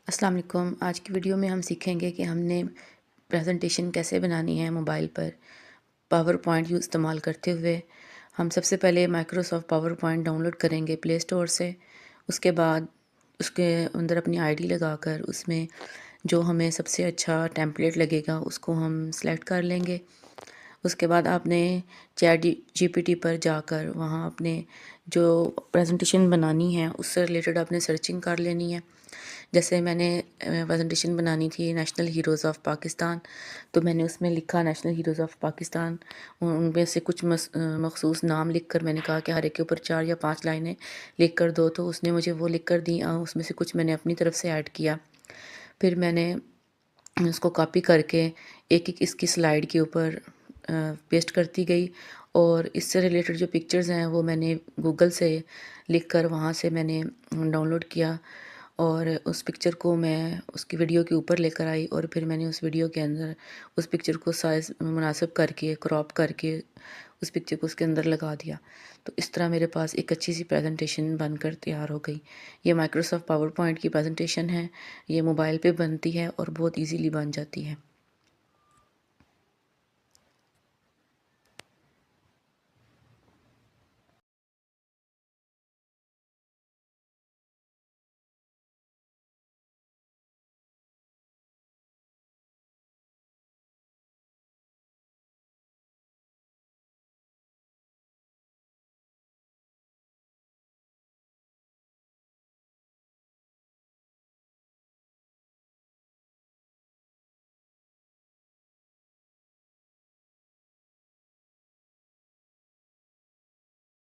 السلام علیکم۔ آج کی ویڈیو میں ہم سیکھیں گے کہ ہم نے پریزنٹیشن کیسے بنانی ہے موبائل پر پاور پوائنٹ استعمال کرتے ہوئے۔ ہم سب سے پہلے Microsoft PowerPoint download کریں گے پلے اسٹور سے۔ اس کے بعد اس کے اندر اپنی آئی ڈی لگا کر اس میں جو ہمیں سب سے اچھا ٹیمپلیٹ لگے گا اس کو ہم سلیکٹ کر لیں گے۔ اس کے بعد آپ نے چیٹ جی پی ٹی پر جا کر وہاں اپنے جو پریزنٹیشن بنانی ہے اس سے ریلیٹڈ آپ نے سرچنگ کر لینی ہے۔ جیسے میں نے پریزنٹیشن بنانی تھی نیشنل ہیروز آف پاکستان، تو میں نے اس میں لکھا نیشنل ہیروز آف پاکستان، ان میں سے کچھ مخصوص نام لکھ کر میں نے کہا کہ ہر ایک کے اوپر 4 یا 5 لائنیں لکھ کر دو، تو اس نے مجھے وہ لکھ کر دی۔ اس میں سے کچھ میں نے اپنی طرف سے ایڈ کیا، پھر میں نے اس کو کاپی کر کے ایک ایک اس کی سلائیڈ کے اوپر پیسٹ کرتی گئی، اور اس سے ریلیٹڈ جو پکچرز ہیں وہ میں نے گوگل سے لکھ کر وہاں سے میں نے ڈاؤن لوڈ کیا، اور اس پکچر کو میں اس کی ویڈیو کے اوپر لے کر آئی، اور پھر میں نے اس ویڈیو کے اندر اس پکچر کو سائز مناسب کر کے کراپ کر کے اس پکچر کو اس کے اندر لگا دیا۔ تو اس طرح میرے پاس ایک اچھی سی پریزنٹیشن بن کر تیار ہو گئی۔ یہ مائکروسافٹ پاور پوائنٹ کی پریزنٹیشن ہے، یہ موبائل پہ بنتی ہے اور بہت ایزیلی بن جاتی ہے۔